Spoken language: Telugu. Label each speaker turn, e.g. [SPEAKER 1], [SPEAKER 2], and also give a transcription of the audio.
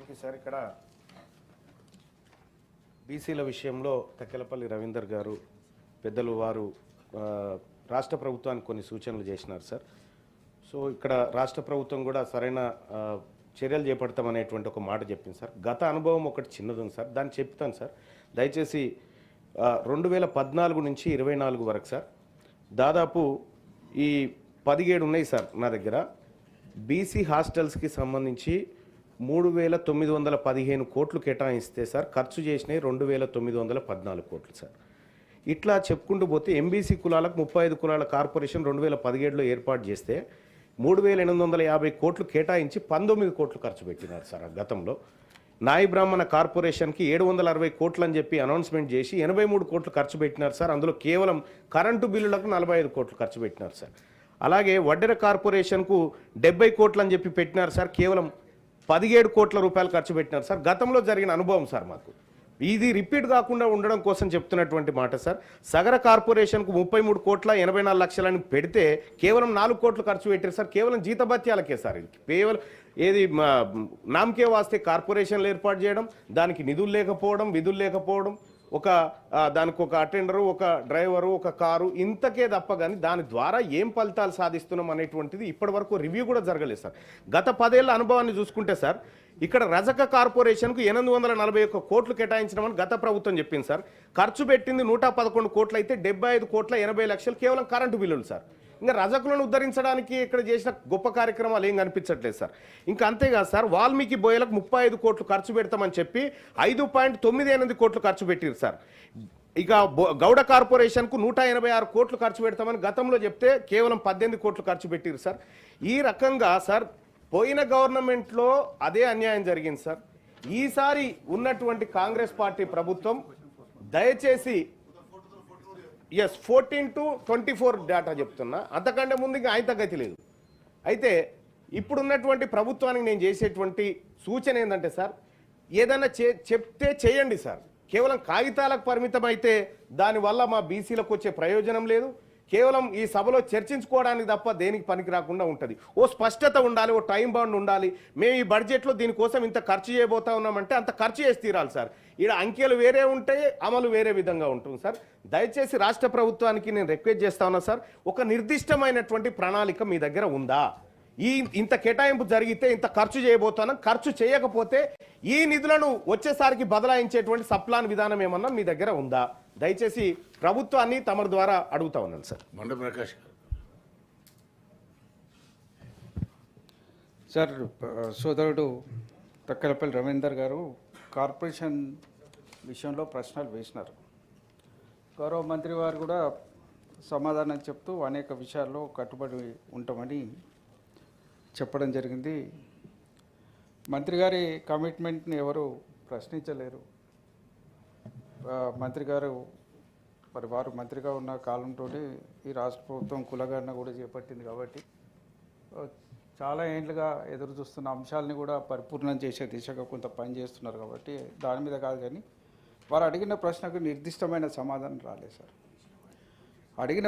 [SPEAKER 1] ఓకే సార్, ఇక్కడ బీసీల విషయంలో తక్కెలపల్లి రవీందర్ గారు పెద్దలు వారు రాష్ట్ర ప్రభుత్వానికి కొన్ని సూచనలు చేసినారు సార్. సో ఇక్కడ రాష్ట్ర ప్రభుత్వం కూడా సరైన చర్యలు చేపడతామనేటువంటి ఒక మాట చెప్పింది సార్. గత అనుభవం ఒకటి చిన్నది ఉంది సార్, దాన్ని చెప్తాను సార్. దయచేసి 2014 నుంచి 24 వరకు సార్ దాదాపు ఈ 17 ఉన్నాయి సార్ నా దగ్గర. బీసీ హాస్టల్స్కి సంబంధించి 3,915 కోట్లు కేటాయిస్తే సార్ ఖర్చు చేసినాయి 2,914 కోట్లు సార్. ఇట్లా చెప్పుకుంటూ పోతే ఎంబీసీ కులాలకు 35 కులాల కార్పొరేషన్ 2017లో ఏర్పాటు చేస్తే 3,850 కోట్లు కేటాయించి 19 కోట్లు ఖర్చు పెట్టినారు సార్ గతంలో. నాయి బ్రాహ్మణ కార్పొరేషన్కి 760 కోట్లు అని చెప్పి అనౌన్స్మెంట్ చేసి 83 కోట్లు ఖర్చు పెట్టినారు సార్. అందులో కేవలం కరెంటు బిల్లులకు 45 కోట్లు ఖర్చు పెట్టినారు సార్. అలాగే వడ్డెర కార్పొరేషన్కు 70 కోట్లు అని చెప్పి పెట్టినారు సార్, కేవలం 17 కోట్ల రూపాయలు ఖర్చు పెట్టినారు సార్. గతంలో జరిగిన అనుభవం సార్ మాకు. ఇది రిపీట్ కాకుండా ఉండడం కోసం చెప్తున్నటువంటి మాట సార్. సగర కార్పొరేషన్కు 33 కోట్ల 84 లక్షలని పెడితే కేవలం 4 కోట్లు ఖర్చు పెట్టారు సార్, కేవలం జీతభత్యాలకే సార్. ఇది కేవలం ఏది నామకే వాస్తే కార్పొరేషన్లు ఏర్పాటు చేయడం, దానికి నిధులు లేకపోవడం, విధులు లేకపోవడం, దానికి ఒక అటెండరు, ఒక డ్రైవరు, ఒక కారు, ఇంతకే తప్ప కానీ దాని ద్వారా ఏం ఫలితాలు సాధిస్తున్నాం అనేటువంటిది ఇప్పటి వరకు రివ్యూ కూడా జరగలేదు సార్. గత 10 ఏళ్ల అనుభవాన్ని చూసుకుంటే సార్, ఇక్కడ రజక కార్పొరేషన్కు 841 కోట్లు కేటాయించడమని గత ప్రభుత్వం చెప్పింది సార్. ఖర్చు పెట్టింది 111 కోట్లు అయితే 75 కోట్ల 80 లక్షలు కేవలం కరెంటు బిల్లులు సార్. ఇంకా రజకులను ఉద్ధరించడానికి ఇక్కడ చేసిన గొప్ప కార్యక్రమాలు ఏం కనిపించట్లేదు సార్. ఇంకా అంతేకాదు సార్, వాల్మీకి బోయలకు 35 కోట్లు ఖర్చు పెడతామని చెప్పి 5.98 కోట్లు ఖర్చు పెట్టారు సార్. ఇక గౌడ కార్పొరేషన్కు 186 కోట్లు ఖర్చు పెడతామని గతంలో చెప్తే కేవలం 18 కోట్లు ఖర్చు పెట్టారు సార్. ఈ రకంగా సార్ పోయిన గవర్నమెంట్లో అదే అన్యాయం జరిగింది సార్. ఈసారి ఉన్నటువంటి కాంగ్రెస్ పార్టీ ప్రభుత్వం దయచేసి 14 to 24 డేటా చెప్తున్నా, అంతకంటే ముందు ఇంకా ఆయన తగ్గతి లేదు. అయితే ఇప్పుడున్నటువంటి ప్రభుత్వానికి నేను చేసేటువంటి సూచన ఏంటంటే సార్, ఏదైనా చెప్తే చేయండి సార్. కేవలం కాగితాలకు పరిమితం అయితే దానివల్ల మా బీసీలకు వచ్చే ప్రయోజనం లేదు. కేవలం ఈ సభలో చర్చించుకోవడానికి తప్ప దేనికి పనికి రాకుండా ఉంటుంది. ఓ స్పష్టత ఉండాలి, ఓ టైం బాండ్ ఉండాలి. మేము ఈ బడ్జెట్లో దీనికోసం ఇంత ఖర్చు చేయబోతా ఉన్నామంటే అంత ఖర్చు చేసి తీరాలి సార్. ఈడ అంకెలు వేరే ఉంటాయి, అమలు వేరే విధంగా ఉంటుంది సార్. దయచేసి రాష్ట్ర ప్రభుత్వానికి నేను రిక్వెస్ట్ చేస్తా ఉన్నా సార్, ఒక నిర్దిష్టమైనటువంటి ప్రణాళిక మీ దగ్గర ఉందా? ఇంత కేటాయింపు జరిగితే ఇంత ఖర్చు చేయబోతున్నాం, ఖర్చు చేయకపోతే ఈ నిధులను వచ్చేసారికి బదలాయించేటువంటి సప్లాన్ విధానం ఏమన్నా మీ దగ్గర ఉందా? దయచేసి ప్రభుత్వాన్ని తమ ద్వారా అడుగుతా ఉన్నాను సార్.
[SPEAKER 2] మండ ప్రకాష్
[SPEAKER 3] సార్, సోదరుడు తక్కెలపల్లి రవీందర్ గారు కార్పొరేషన్ విషయంలో ప్రశ్నలు వేసినారు. గౌరవ మంత్రి వారు కూడా సమాధానం చెప్తూ అనేక విషయాల్లో కట్టుబడి ఉంటామని చెప్పడం జరిగింది. మంత్రి గారి కమిట్మెంట్ని ఎవరు ప్రశ్నించలేరు. మంత్రి గారు వారు మంత్రిగా ఉన్న కాలంతో ఈ రాష్ట్ర ప్రభుత్వం కులగణన కూడా చేపట్టింది కాబట్టి చాలా ఏండ్లుగా ఎదురు చూస్తున్న అంశాలని కూడా పరిపూర్ణం చేసే దిశగా కొంత పని చేస్తున్నారు కాబట్టి దాని మీద కాదు. కానీ వారు అడిగిన ప్రశ్నకు నిర్దిష్టమైన సమాధానం రాలేదు సార్. అడిగిన